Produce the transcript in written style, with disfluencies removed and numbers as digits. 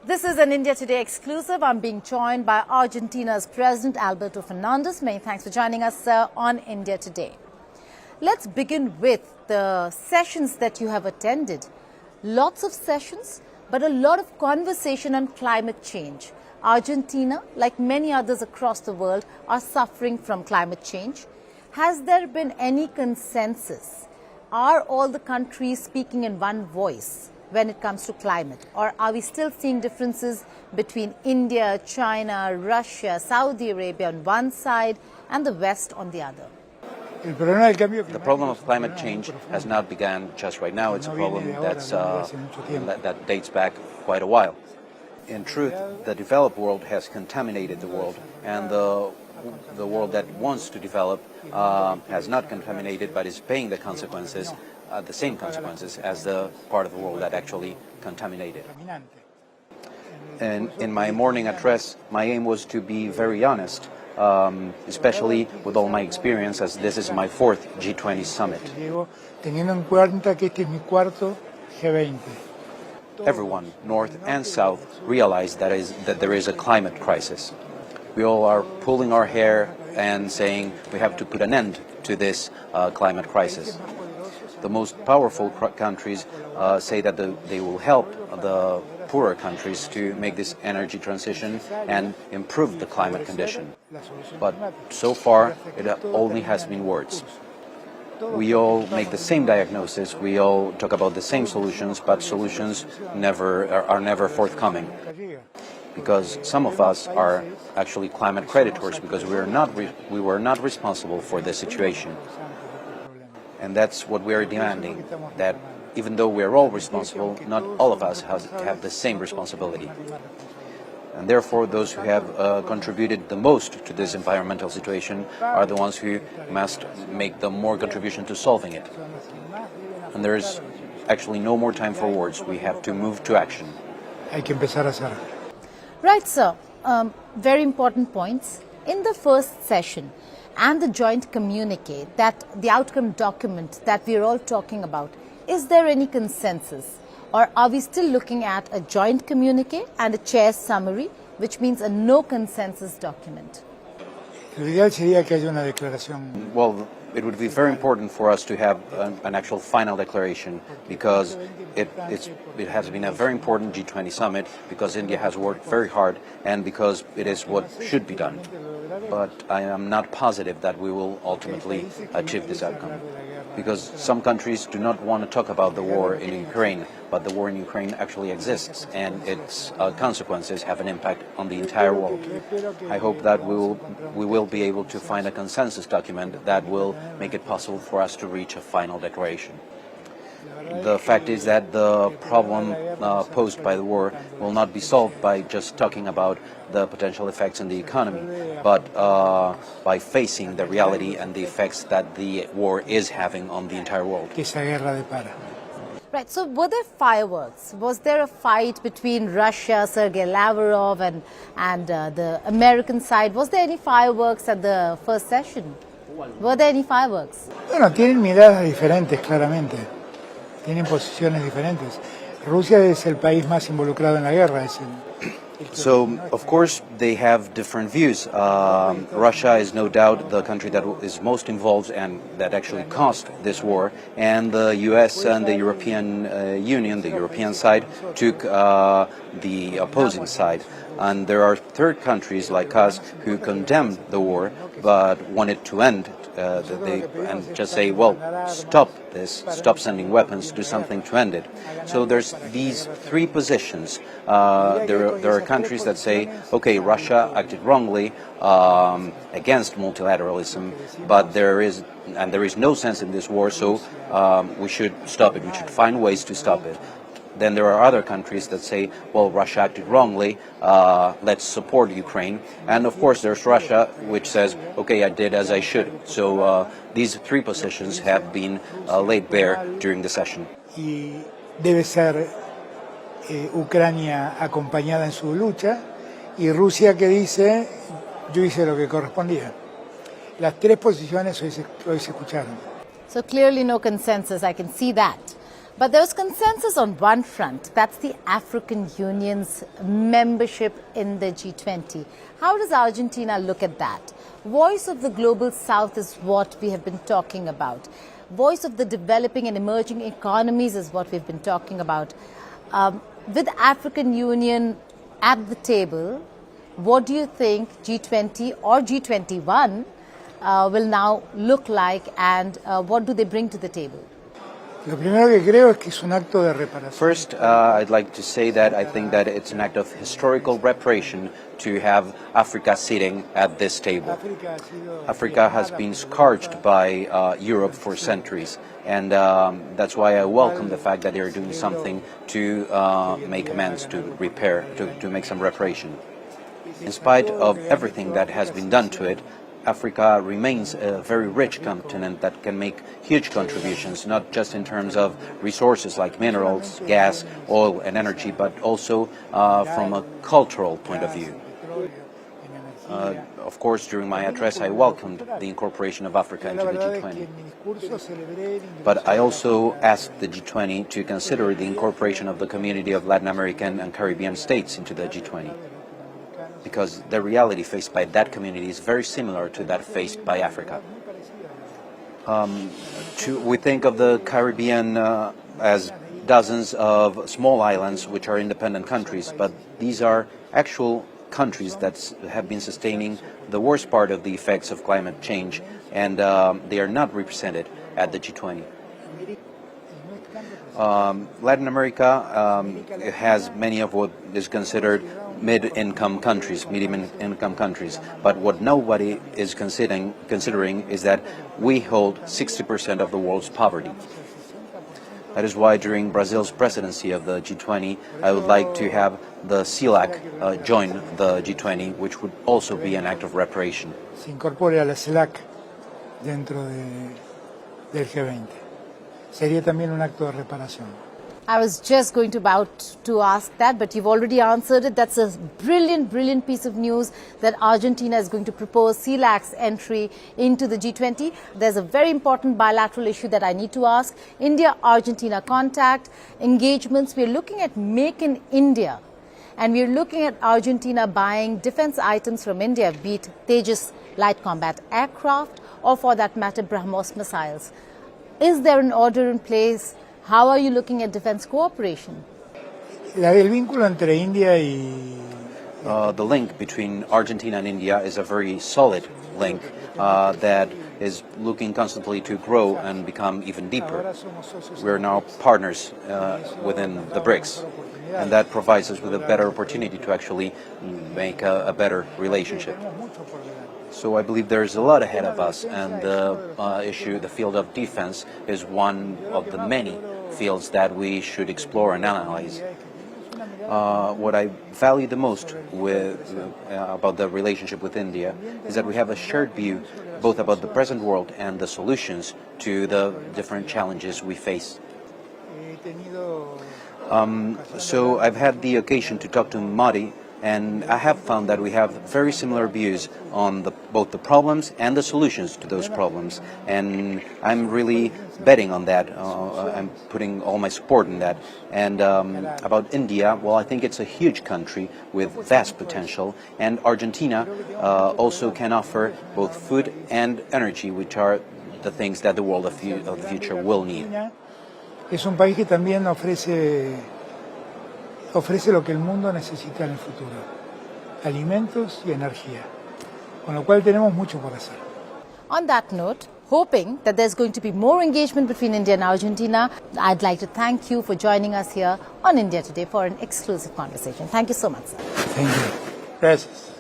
This is an India Today exclusive. I'm being joined by Argentina's President Alberto Fernandez. Many thanks for joining us, sir, on India Today. Let's begin with the sessions that you have attended. Lots of sessions, but a lot of conversation on climate change. Argentina, like many others across the world, are suffering from climate change. Has there been any consensus? Are all the countries speaking in one voice when it comes to climate? Or are we still seeing differences between India, China, Russia, Saudi Arabia on one side and the West on the other? The problem of climate change has not begun just right now. It's a problem that dates back quite a while. In truth, the developed world has contaminated the world, and the world that wants to develop has not contaminated, but is paying the consequences, the same consequences as the part of the world that actually contaminated. And in my morning address, my aim was to be very honest, especially with all my experience, as this is my fourth G20 summit. Everyone, North and South, realize that there is a climate crisis. We all are pulling our hair and saying we have to put an end to this climate crisis. The most powerful countries say that they will help the poorer countries to make this energy transition and improve the climate condition. But so far, it only has been words. We all make the same diagnosis, we all talk about the same solutions, but solutions are never forthcoming. Because some of us are actually climate creditors, because we were not responsible for the situation. And that's what we are demanding, that even though we are all responsible, not all of us have the same responsibility. And therefore, those who have contributed the most to this environmental situation are the ones who must make the more contribution to solving it. And there is actually no more time for words. We have to move to action. Right, sir. Very important points. In the first session and the joint communique, that the outcome document that we are all talking about, is there any consensus? Or are we still looking at a joint communique and a chair's summary, which means a no consensus document? Well, it would be very important for us to have an actual final declaration, because it has been a very important G20 summit, because India has worked very hard and because it is what should be done. But I am not positive that we will ultimately achieve this outcome, because some countries do not want to talk about the war in Ukraine, but the war in Ukraine actually exists, and its consequences have an impact on the entire world. I hope that we will be able to find a consensus document that will make it possible for us to reach a final declaration. The fact is that the problem posed by the war will not be solved by just talking about the potential effects on the economy, but by facing the reality and the effects that the war is having on the entire world. Right, so were there fireworks? Was there a fight between Russia, Sergei Lavrov, and the American side? Was there any fireworks at the first session? Were there any fireworks? Bueno, tienen miradas diferentes, claramente. Tienen posiciones diferentes. Rusia es el país más involucrado en la guerra. So, of course, they have different views. Russia is no doubt the country that is most involved and that actually caused this war. And the US and the European Union, the European side, took the opposing side. And there are third countries like us who condemned the war but wanted to end and just say, well, stop this, stop sending weapons, do something to end it. So there's these three positions. There are countries that say, okay, Russia acted wrongly against multilateralism, but there is no sense in this war, so we should stop it. We should find ways to stop it. Then there are other countries that say, well, Russia acted wrongly, let's support Ukraine. And of course there's Russia, which says, okay, I did as I should. So these three positions have been laid bare during the session. Y debe ser Ucrania acompañada en su lucha, y Rusia que dice, yo hice lo que correspondía. Las tres posiciones hoy se escucharon. So clearly no consensus, I can see that. But there was consensus on one front, that's the African Union's membership in the G20. How does Argentina look at that? Voice of the Global South is what we have been talking about. Voice of the developing and emerging economies is what we've been talking about. With African Union at the table, what do you think G20 or G21 will now look like, and what do they bring to the table? Lo primero que creo es que es un acto de reparación. First, I'd like to say that I think that it's an act of historical reparation to have Africa sitting at this table. Africa has been scourged by Europe for centuries, and that's why I welcome the fact that they're doing something to make amends, to repair, to make some reparation. In spite of everything that has been done to it, Africa remains a very rich continent that can make huge contributions, not just in terms of resources like minerals, gas, oil and energy, but also from a cultural point of view. Of course, during my address, I welcomed the incorporation of Africa into the G20. But I also asked the G20 to consider the incorporation of the community of Latin American and Caribbean states into the G20. Because the reality faced by that community is very similar to that faced by Africa. We think of the Caribbean as dozens of small islands which are independent countries, but these are actual countries that have been sustaining the worst part of the effects of climate change, and they are not represented at the G20. Latin America has many of what is considered mid-income countries, medium-income countries. But what nobody is considering is that we hold 60% of the world's poverty. That is why during Brazil's presidency of the G20, I would like to have the CELAC join the G20, which would also be an act of reparation. Se incorpore a la CELAC dentro del G20. Sería también un acto de reparación. I was just going to ask that, but you've already answered it. That's a brilliant piece of news that Argentina is going to propose CELAC's entry into the G20. There's a very important bilateral issue that I need to ask. India-Argentina contact, engagements. We're looking at Make in India, and we're looking at Argentina buying defense items from India, be it Tejas light combat aircraft or, for that matter, BrahMos missiles. Is there an order in place? How are you looking at defense cooperation? El vínculo entre India y the link between Argentina and India is a very solid link that is looking constantly to grow and become even deeper. We're now partners within the BRICS, and that provides us with a better opportunity to actually make a better relationship. So I believe there's a lot ahead of us, and the field of defense is one of the many fields that we should explore and analyze. What I value the most about the relationship with India is that we have a shared view both about the present world and the solutions to the different challenges we face. So I've had the occasion to talk to Modi, and I have found that we have very similar views on both the problems and the solutions to those problems. And I'm really betting on that. I'm putting all my support in that. And about India, well, I think it's a huge country with vast potential. And Argentina also can offer both food and energy, which are the things that the world of the future will need. Es un país que también ofrece lo que el mundo necesita en el futuro, alimentos y energía, con lo cual tenemos mucho por hacer. On that note, hoping that there's going to be more engagement between India and Argentina, I'd like to thank you for joining us here on India Today for an exclusive conversation. Thank you so much, sir. Thank you. Gracias.